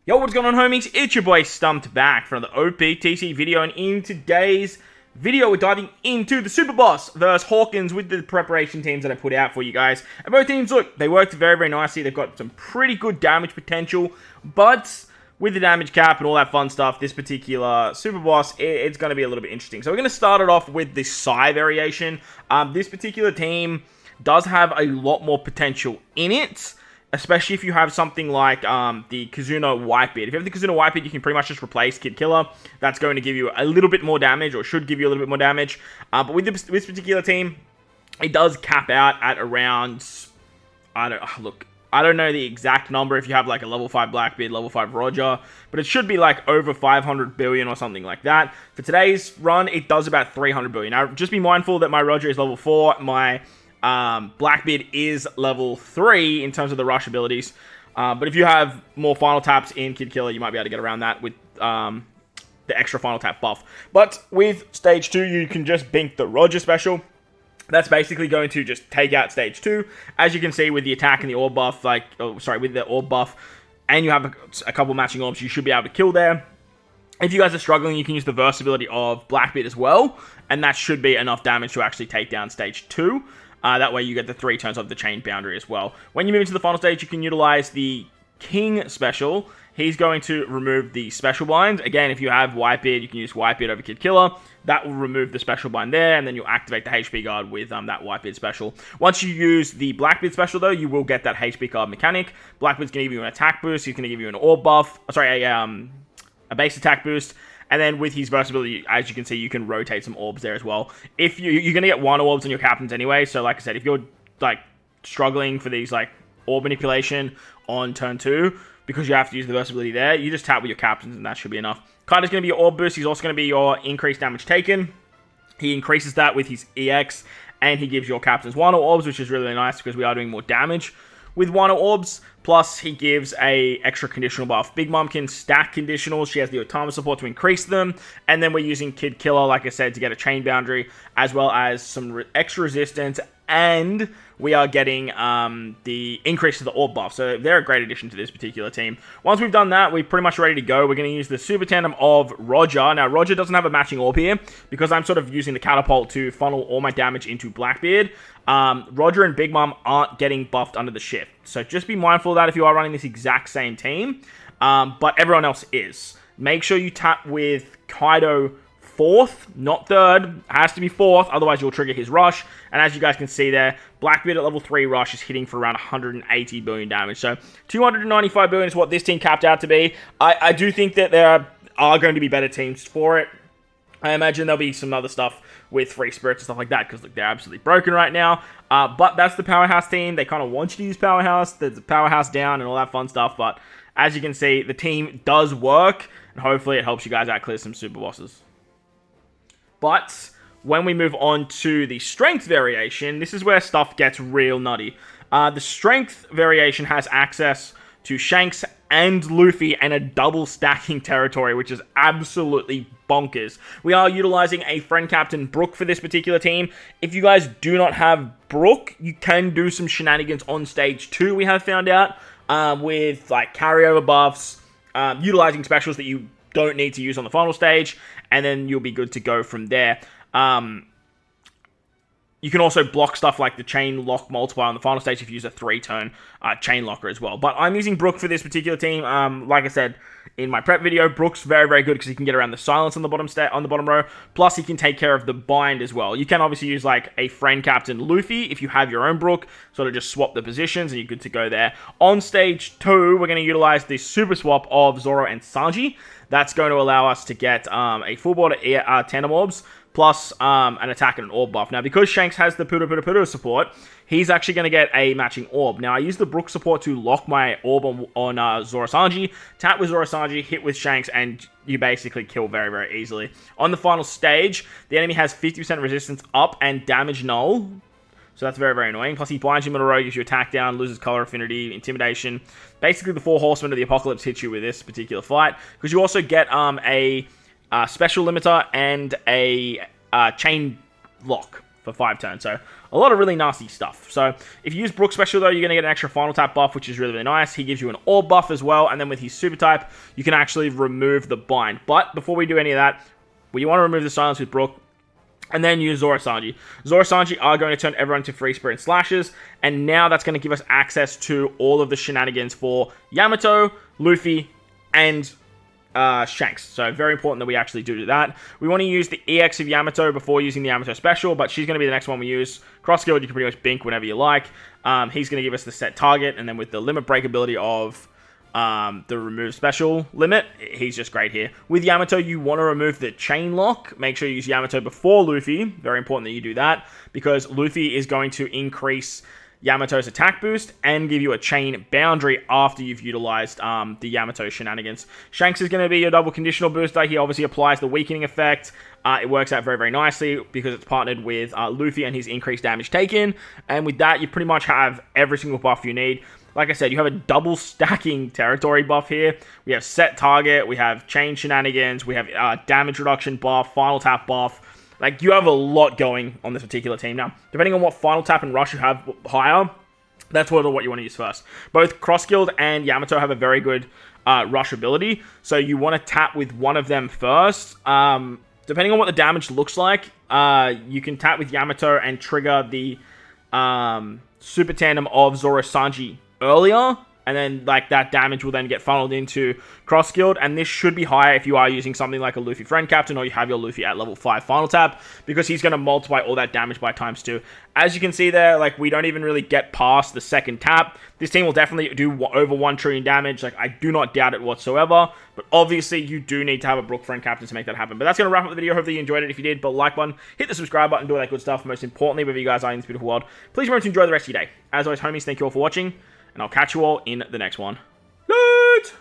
Yo, what's going on, homies? It's your boy Stumped back from the OPTC video, and in today's video, we're diving into the Super Boss versus Hawkins with the preparation teams that I put out for you guys. And both teams, look, they worked very, very nicely. They've got some pretty good damage potential, but with the damage cap and all that fun stuff, this particular Super Boss, it's going to be a little bit interesting. So we're going to start it off with the Psy variation. This particular team does have a lot more potential in it, especially if you have something like the Kizuna Whitebeard. If you have the Kizuna Whitebeard, you can pretty much just replace Kid Killer. That's going to give you a little bit more damage, or should give you a little bit more damage. But with this particular team, it does cap out at around, I don't know the exact number if you have like a level 5 Blackbeard, level 5 Roger, but it should be like over 500 billion or something like that. For today's run, it does about 300 billion. Now, just be mindful that my Roger is level 4, my Blackbeard is level 3 in terms of the rush abilities. But if you have more final taps in Kid Killer, you might be able to get around that with the extra final tap buff. But with stage 2, you can just bink the Roger special. That's basically going to just take out stage 2. As you can see with the attack and the orb buff, with the orb buff, and you have a couple matching orbs, you should be able to kill there. If you guys are struggling, you can use the versatility of Blackbeard as well, and that should be enough damage to actually take down stage 2. That way you get the 3 turns of the chain boundary as well. When you move into the final stage, you can utilize the King special. He's going to remove the special bind. Again, if you have Whitebeard, you can use Whitebeard over Kid Killer. That will remove the special bind there, and then you'll activate the HP guard with that Whitebeard special. Once you use the Blackbeard special, though, you will get that HP guard mechanic. Blackbeard's going to give you an attack boost. He's going to give you an orb buff. A base attack boost. And then with his versatility, as you can see, you can rotate some orbs there as well. If you're going to get 1 orbs on your captains anyway. So like I said, if you're like struggling for these like orb manipulation on turn 2, because you have to use the versatility there, you just tap with your captains and that should be enough. Kaido's going to be your orb boost. He's also going to be your increased damage taken. He increases that with his EX, and he gives your captains 1 orbs, which is really nice because we are doing more damage with 1 orbs. Plus, he gives a extra conditional buff. Big Mom can stack conditionals. She has the Otama support to increase them. And then we're using Kid Killer, like I said, to get a chain boundary, as well as some extra resistance. And we are getting the increase to the orb buff. So they're a great addition to this particular team. Once we've done that, we're pretty much ready to go. We're going to use the Super Tandem of Roger. Now, Roger doesn't have a matching orb here, because I'm sort of using the catapult to funnel all my damage into Blackbeard. Roger and Big Mom aren't getting buffed under the shift. So just be mindful of that if you are running this exact same team. But everyone else is. Make sure you tap with Kaido 4th, not 3rd. It has to be 4th, otherwise you'll trigger his rush. And as you guys can see there, Blackbeard at level 3 rush is hitting for around 180 billion damage. So 295 billion is what this team capped out to be. I do think that there are going to be better teams for it. I imagine there'll be some other stuff with free spirits and stuff like that, because look, they're absolutely broken right now. But that's the Powerhouse team. They kind of want you to use Powerhouse. There's a Powerhouse down and all that fun stuff. But as you can see, the team does work, and hopefully it helps you guys out clear some super bosses. But when we move on to the strength variation, this is where stuff gets real nutty. The strength variation has access to Shanks and Luffy and a double stacking territory, which is absolutely bonkers. We are utilizing a friend captain Brook for this particular team. If you guys do not have Brook, you can do some shenanigans on stage 2, we have found out, with like carryover buffs, utilizing specials that you don't need to use on the final stage, and then you'll be good to go from there. You can also block stuff like the chain lock multiplier on the final stage if you use a 3-turn chain locker as well. But I'm using Brook for this particular team. Like I said in my prep video, Brook's very, very good because he can get around the silence on the bottom row. Plus, he can take care of the bind as well. You can obviously use like a friend captain Luffy if you have your own Brook. Sort of just swap the positions and you're good to go there. On stage 2, we're going to utilize the super swap of Zoro and Sanji. That's going to allow us to get a full board of tandem orbs, plus an attack and an orb buff. Now, because Shanks has the Puto support, he's actually going to get a matching orb. Now, I use the Brook support to lock my orb on Zoro Sanji, tap with Zoro Sanji, hit with Shanks, and you basically kill very, very easily. On the final stage, the enemy has 50% resistance up and damage null. So that's very, very annoying. Plus, he blinds you in a row, gives you attack down, loses color affinity, intimidation. Basically, the 4 horsemen of the apocalypse hit you with this particular fight. Because you also get a special limiter and a chain lock. for 5 turns. So a lot of really nasty stuff. So if you use Brook Special though, you're going to get an extra final tap buff, which is really, really nice. He gives you an orb buff as well. And then with his super type, you can actually remove the bind. But before we do any of that, we want to remove the silence with Brook. And then use Zorosanji. Zorosanji are going to turn everyone to free spirit slashes. And now that's going to give us access to all of the shenanigans for Yamato, Luffy, and Shanks. So very important that we actually do that. We want to use the EX of Yamato before using the Yamato special, but she's going to be the next one we use. Cross guild, you can pretty much bink whenever you like. He's going to give us the set target, and then with the limit break ability of the remove special limit, he's just great here. With Yamato, you want to remove the chain lock. Make sure you use Yamato before Luffy. Very important that you do that, because Luffy is going to increase Yamato's attack boost and give you a chain boundary after you've utilized the Yamato shenanigans. Shanks is going to be your double conditional booster. He obviously applies the weakening effect. It works out very, very nicely because it's partnered with Luffy and his increased damage taken. And with that, you pretty much have every single buff you need. Like I said, you have a double stacking territory buff here. We have set target, we have chain shenanigans, we have damage reduction buff, final tap buff. Like, you have a lot going on this particular team. Now, depending on what final tap and rush you have higher, that's what you want to use first. Both Cross Guild and Yamato have a very good rush ability, so you want to tap with one of them first. Depending on what the damage looks like, you can tap with Yamato and trigger the super tandem of Zorosanji earlier, and then like that damage will then get funneled into Cross Guild, and this should be higher if you are using something like a Luffy Friend Captain, or you have your Luffy at level 5 final tap, because he's going to multiply all that damage by ×2. As you can see there, like, we don't even really get past the second tap. This team will definitely do over 1 trillion damage. Like, I do not doubt it whatsoever, but obviously you do need to have a Brook Friend Captain to make that happen. But that's going to wrap up the video. Hopefully you enjoyed it. If you did, but like button, hit the subscribe button, do all that good stuff. Most importantly, wherever you guys are in this beautiful world, please remember to enjoy the rest of your day. As always, homies, thank you all for watching, and I'll catch you all in the next one. Later!